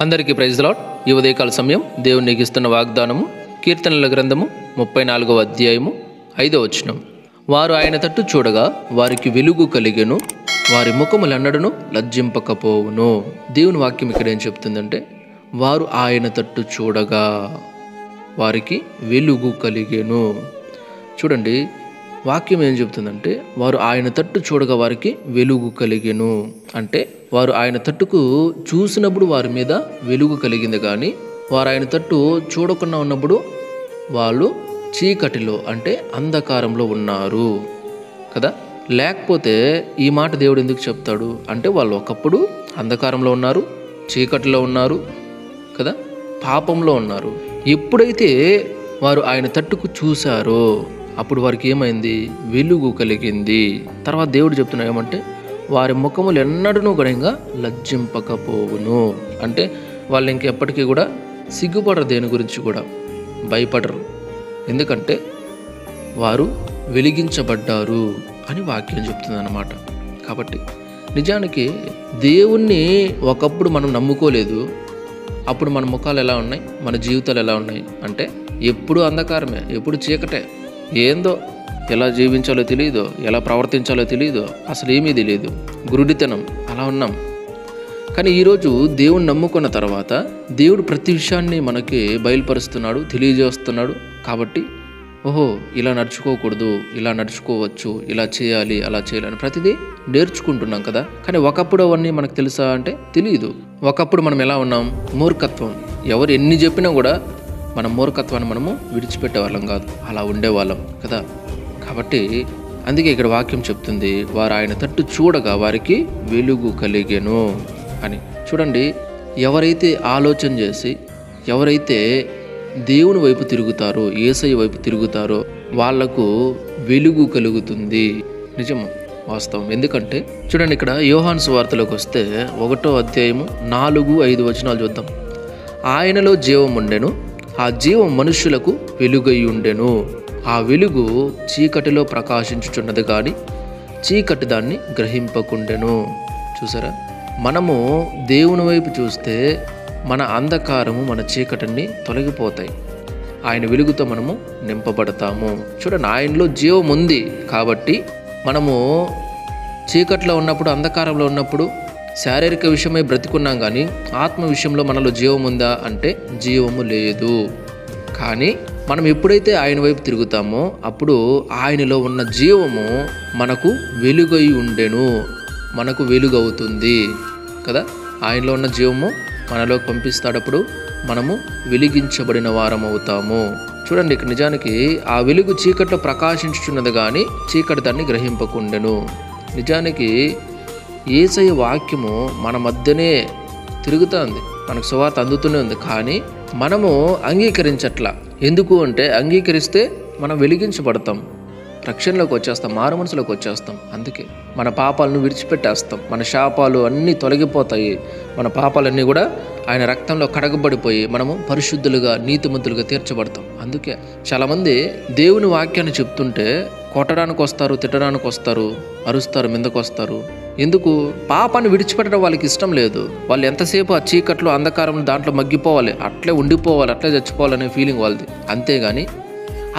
అందరికీ praise the lord. ఈ ఉదయకాల సమయం దేవుడు నీకు ఇస్తున్న వాగ్దానము కీర్తనల గ్రంథము 34వ అధ్యాయము 5వ వచనం. వారు ఆయన తట్టు చూడగా వారికి వెలుగు కలిగెను, వారి ముఖములెన్నడను లజ్జింపకపోవును. దేవుని వాక్యం ఇక్కడ ఏం చెప్తుందంటే, వారు ఆయన తట్టు చూడగా వారికి వెలుగు కలిగెను. చూడండి, వాక్యం ఏం చెప్తుందంటే, వారు ఆయన తట్టు చూడగా వారికి వెలుగు కలిగెను అంటే, వారు ఆయన తట్టుకు చూసినప్పుడు వారి మీద వెలుగు కలిగింది, కానీ వారు ఆయన తట్టు చూడకుండా ఉన్నప్పుడు వాళ్ళు చీకటిలో అంటే అంధకారంలో ఉన్నారు కదా. లేకపోతే ఈ మాట దేవుడు ఎందుకు చెప్తాడు అంటే, వాళ్ళు ఒకప్పుడు అంధకారంలో ఉన్నారు, చీకటిలో ఉన్నారు కదా, పాపంలో ఉన్నారు. ఎప్పుడైతే వారు ఆయన తట్టుకు చూశారో అప్పుడు వారికి ఏమైంది? వెలుగు కలిగింది. తర్వాత దేవుడు చెప్తున్నాడు ఏమంటే, వారి ముఖములు ఎన్నడూ కూడా లజ్జింపకపోవును అంటే, వాళ్ళు ఇంకెప్పటికీ కూడా సిగ్గుపడరు, దేని గురించి కూడా భయపడరు. ఎందుకంటే వారు వెలిగించబడ్డారు అని వాక్యం చెప్తుంది అన్నమాట. కాబట్టి నిజానికి దేవుణ్ణి ఒకప్పుడు మనం నమ్ముకోలేదు, అప్పుడు మన ముఖాలు ఎలా ఉన్నాయి, మన జీవితాలు ఎలా ఉన్నాయి అంటే ఎప్పుడు అంధకారమే, ఎప్పుడు చీకటే. ఏందో ఎలా జీవించాలో తెలియదు, ఎలా ప్రవర్తించాలో తెలియదు, అసలు ఏమీ తెలియదు, గురుడితనం అలా ఉన్నాం. కానీ ఈరోజు దేవుణ్ణి నమ్ముకున్న తర్వాత దేవుడు ప్రతి విషయాన్ని మనకి బయలుపరుస్తున్నాడు, తెలియజేస్తున్నాడు. కాబట్టి ఓహో, ఇలా నడుచుకోకూడదు, ఇలా నడుచుకోవచ్చు, ఇలా చేయాలి, అలా చేయాలని ప్రతిదీ నేర్చుకుంటున్నాం కదా. కానీ ఒకప్పుడు అవన్నీ మనకు తెలుసా అంటే తెలియదు. ఒకప్పుడు మనం ఎలా ఉన్నాం? మూర్ఖత్వం. ఎవరు ఎన్ని చెప్పినా కూడా మన మూర్ఖత్వాన్ని మనము విడిచిపెట్టే వాళ్ళం కాదు, అలా ఉండేవాళ్ళం కదా. కాబట్టి అందుకే ఇక్కడ వాక్యం చెప్తుంది, వారు ఆయన తట్టు చూడగా వారికి వెలుగు కలిగెను అని. చూడండి, ఎవరైతే ఆలోచన చేసి ఎవరైతే దేవుని వైపు తిరుగుతారో, యేసయ్య వైపు తిరుగుతారో వాళ్లకు వెలుగు కలుగుతుంది. నిజము, వాస్తవం. ఎందుకంటే చూడండి, ఇక్కడ యోహాను సువార్తలోకి వస్తే 1వ అధ్యాయము 4-5 వచనాలు చూద్దాం. ఆయనలో జీవం ఉండెను, ఆ జీవం మనుష్యులకు వెలుగై ఉండెను, ఆ వెలుగు చీకటిలో ప్రకాశించుచున్నది కానీ చీకటి దాన్ని గ్రహింపకుండెను. చూసారా, మనము దేవుని వైపు చూస్తే మన అంధకారము, మన చీకటిని తొలగిపోతాయి. ఆయన వెలుగుతో మనము నింపబడతాము. చూడండి, ఆయనలో జీవం ఉంది కాబట్టి మనము చీకట్లో ఉన్నప్పుడు, అంధకారంలో ఉన్నప్పుడు శారీరక విషయమై బ్రతికున్నాం, కానీ ఆత్మ విషయంలో మనలో జీవం ఉందా అంటే జీవము లేదు. కానీ మనం ఎప్పుడైతే ఆయన వైపు తిరుగుతామో అప్పుడు ఆయనలో ఉన్న జీవము మనకు వెలుగై ఉండెను, మనకు వెలుగు అవుతుంది కదా. ఆయనలో ఉన్న జీవము మనలోకి పంపిస్తాడప్పుడు మనము వెలిగించబడిన వారం అవుతాము. చూడండి, ఇక్కడ నిజానికి ఆ వెలుగు చీకట్లో ప్రకాశించుచున్నది కానీ చీకటి దాన్ని గ్రహింపకుండెను. నిజానికి యేసయ్య వాక్యము మన మధ్యనే తిరుగుతుంది, మనకు సువార్త అందుతూనే ఉంది, కానీ మనము అంగీకరించట్లా. ఎందుకు అంటే అంగీకరిస్తే మనం వెలిగించబడతాం, రక్షణలోకి వచ్చేస్తాం, మారు మనసులోకి వచ్చేస్తాం. అందుకే మన పాపాలను విడిచిపెట్టేస్తాం, మన శాపాలు అన్నీ తొలగిపోతాయి, మన పాపాలన్నీ కూడా ఆయన రక్తంలో కడగబడిపోయి మనము పరిశుద్ధులుగా, నీతిమంతులుగా తీర్చబడతాం. అందుకే చాలామంది దేవుని వాక్యాన్ని చెప్తుంటే కొట్టడానికి వస్తారు, తిట్టడానికి వస్తారు, అరుస్తారు, మీదకు వస్తారు. ఎందుకు? పాపాన్ని విడిచిపెట్టడం వాళ్ళకి ఇష్టం లేదు. వాళ్ళు ఎంతసేపు ఆ చీకట్లో, అంధకారంలో దాంట్లో మగ్గిపోవాలి, అట్లే ఉండిపోవాలి, అట్లే చచ్చిపోవాలనే ఫీలింగ్ వాళ్ళది. అంతేగాని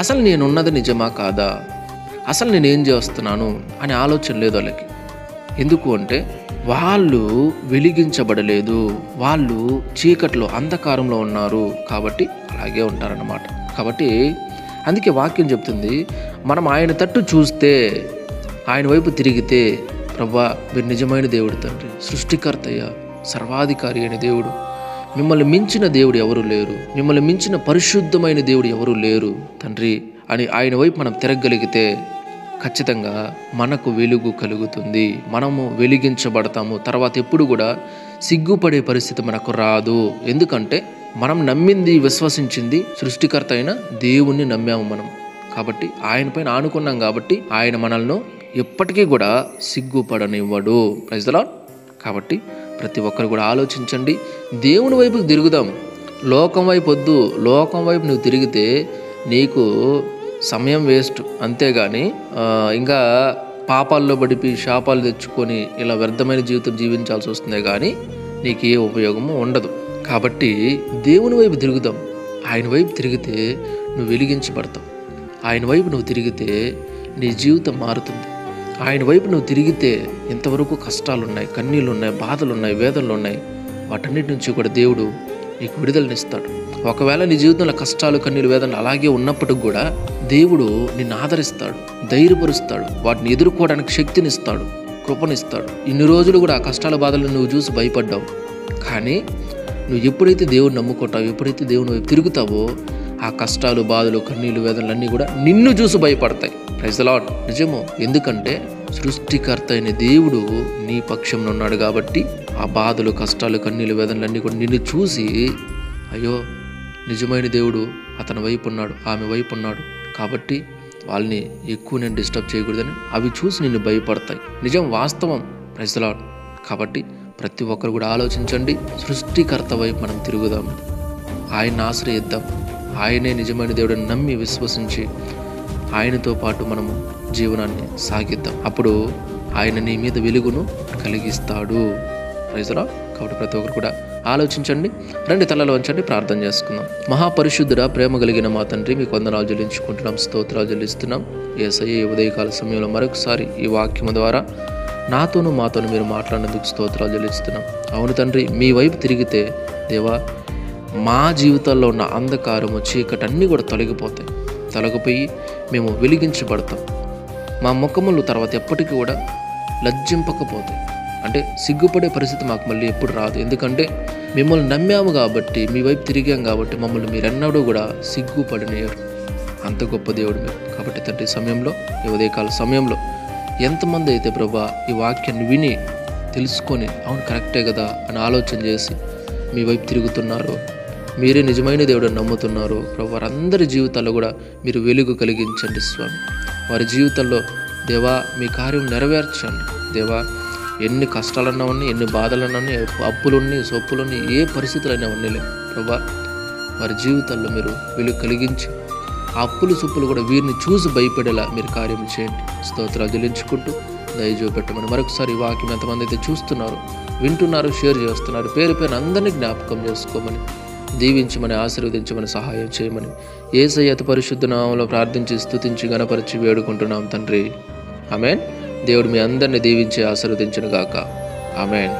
అసలు నేనున్నది నిజమా కాదా, అసలు నేనేం చేస్తున్నాను అనే ఆలోచన లేదు వాళ్ళకి. ఎందుకు అంటే వాళ్ళు వెలిగించబడలేదు, వాళ్ళు చీకట్లో, అంధకారంలో ఉన్నారు కాబట్టి అలాగే ఉంటారన్నమాట. కాబట్టి అందుకే వాక్యం చెప్తుంది, మనం ఆయన తట్టు చూస్తే, ఆయన వైపు తిరిగితే, ప్రభువా మీరు నిజమైన దేవుడు తండ్రి, సృష్టికర్తయ్య, సర్వాధికారి అయిన దేవుడు, మిమ్మల్ని మించిన దేవుడు ఎవరు లేరు, మిమ్మల్ని మించిన పరిశుద్ధమైన దేవుడు ఎవరు లేరు తండ్రి అని ఆయన వైపు మనం తిరగగలిగితే ఖచ్చితంగా మనకు వెలుగు కలుగుతుంది, మనము వెలిగించబడతాము. తర్వాత ఎప్పుడు కూడా సిగ్గుపడే పరిస్థితి మనకు రాదు. ఎందుకంటే మనం నమ్మింది, విశ్వసించింది సృష్టికర్త అయిన దేవుణ్ణి నమ్మాము మనం. కాబట్టి ఆయన పైన ఆనుకున్నాం కాబట్టి ఆయన మనల్ని ఎప్పటికీ కూడా సిగ్గుపడనివ్వడు. Praise the lord. కాబట్టి ప్రతి ఒక్కరు కూడా ఆలోచించండి, దేవుని వైపుకి తిరుగుదాం, లోకం వైపు వద్దు. లోకం వైపు నువ్వు తిరిగితే నీకు సమయం వేస్ట్, అంతేగాని ఇంకా పాపాల్లో పడిపి శాపాలు తెచ్చుకొని ఇలా వ్యర్థమైన జీవితం జీవించాల్సి వస్తుంది, కానీ నీకు ఏ ఉపయోగము ఉండదు. కాబట్టి దేవుని వైపు తిరుగుదాం. ఆయన వైపు తిరిగితే నువ్వు వెలిగించబడతావు. ఆయన వైపు నువ్వు తిరిగితే నీ జీవితం మారుతుంది. ఆయన వైపు నువ్వు తిరిగితే ఇంతవరకు కష్టాలున్నాయి, కన్నీళ్ళు ఉన్నాయి, బాధలు ఉన్నాయి, వేదనలు ఉన్నాయి, వాటన్నిటి నుంచి కూడా దేవుడు నీకు విడుదలనిస్తాడు. ఒకవేళ నీ జీవితంలో కష్టాలు, కన్నీళ్ళు, వేదనలు అలాగే ఉన్నప్పటికి కూడా దేవుడు నిన్ను ఆదరిస్తాడు, ధైర్యపరుస్తాడు, వాటిని ఎదుర్కోవడానికి శక్తినిస్తాడు, కృపనిస్తాడు. ఇన్ని రోజులు కూడా ఆ కష్టాల బాధలు నువ్వు చూసి భయపడ్డావు. కానీ నువ్వు ఎప్పుడైతే దేవుని నమ్ముకుంటావో, ఎప్పుడైతే దేవుని వైపు తిరుగుతావో, ఆ కష్టాలు, బాధలు, కన్నీళ్ళు, వేదనలు అన్నీ కూడా నిన్ను చూసి భయపడతాయి. Praise the lord. నిజము. ఎందుకంటే సృష్టికర్త అయిన దేవుడు నీ పక్షంలో ఉన్నాడు కాబట్టి ఆ బాధలు, కష్టాలు, కన్నీళ్ళు, వేదనలు అన్నీ కూడా నిన్ను చూసి అయ్యో నిజమైన దేవుడు అతని వైపు ఉన్నాడు, ఆమె వైపు ఉన్నాడు కాబట్టి వాళ్ళని ఎక్కువ నేను డిస్టర్బ్ చేయకూడదని అవి చూసి నిన్ను భయపడతాయి. నిజం, వాస్తవం. Praise the lord. కాబట్టి ప్రతి ఒక్కరు కూడా ఆలోచించండి. సృష్టికర్త వైపు మనం తిరుగుదాం, ఆయన్ని ఆశ్రయిద్దాం. ఆయనే నిజమైన దేవుడిని నమ్మి విశ్వసించి ఆయనతో పాటు మనము జీవనాన్ని సాగిద్దాం. అప్పుడు ఆయన నీ మీద వెలుగును కలిగిస్తాడు. Praise the lord. కాబట్టి ప్రతి ఒక్కరు కూడా ఆలోచించండి. రెండు తలలు వంచండి, ప్రార్థన చేసుకుందాం. మహాపరిశుద్ధుడా, ప్రేమ కలిగిన మా తండ్రి, మీకు వందనాలు చెల్లించుకుంటున్నాం, స్తోత్రాలు చెల్లిస్తున్నాం. యేసయ్య ఉదయకాల సమయంలో మరొకసారి ఈ వాక్యము ద్వారా నాతోనూ మాతోనూ మీరు మాట్లాడినందుకు స్తోత్రాలు చెల్లిస్తున్నాం. అవును తండ్రి, మీ వైపు తిరిగితే దేవా మా జీవితాల్లో ఉన్న అంధకారము, చీకటి అన్నీ కూడా తొలగిపోయి మేము వెలిగించబడతాం. మా ముఖములు తర్వాత ఎప్పటికీ కూడా లజ్జింపకపోతాయి. అంటే సిగ్గుపడే పరిస్థితి మాకు మళ్ళీ ఎప్పుడు రాదు. ఎందుకంటే మిమ్మల్ని నమ్మాము కాబట్టి, మీ వైపు తిరిగాం కాబట్టి మమ్మల్ని మీరెన్నడూ కూడా సిగ్గుపడినారు. అంత గొప్ప దేవుడు మీరు. కాబట్టి తండ్రి సమయంలో, ఈ ఉదయకాల సమయంలో ఎంతమంది అయితే ప్రభా ఈ వాక్యాన్ని విని తెలుసుకొని అవును కరెక్టే కదా అని ఆలోచన చేసి మీ వైపు తిరుగుతున్నారో, మీరే నిజమైన దేవుడు నమ్ముతున్నారు ప్రభు, వారందరి జీవితాల్లో కూడా మీరు వెలుగు కలిగించండి స్వామి. వారి జీవితంలో దేవా మీ కార్యం నెరవేర్చండి దేవా. ఎన్ని కష్టాలన్నా ఉన్నాయి, ఎన్ని బాధలన్నా ఉన్నాయి, అప్పులున్నాయి, సొప్పులున్నాయి, ఏ పరిస్థితులైనా ఉన్నాయి ప్రభా, వారి జీవితాల్లో మీరు వెలుగు కలిగించి ఆ అప్పులు సొప్పులు కూడా వీరిని చూసి భయపడేలా మీరు కార్యం చేయండి. స్తోత్రాలు చెల్లించుకుంటూ దయచూపెట్టమని మరొకసారి ఈ వాక్యం ఎంతమంది అయితే చూస్తున్నారు, వింటున్నారు, షేర్ చేస్తున్నారు, పేరు పేరు అందరినీ జ్ఞాపకం చేసుకోమని, దీవించమని, ఆశీర్వదించమని, సహాయం చేయమని యేసయ్య అతి పరిశుద్ధ నామములో ప్రార్థించి స్తుతించి గణపరిచి వేడుకుంటున్నాం తండ్రి. ఆమేన్. దేవుడు మీ అందరిని దీవించి ఆశీర్వదించును గాక. ఆమేన్.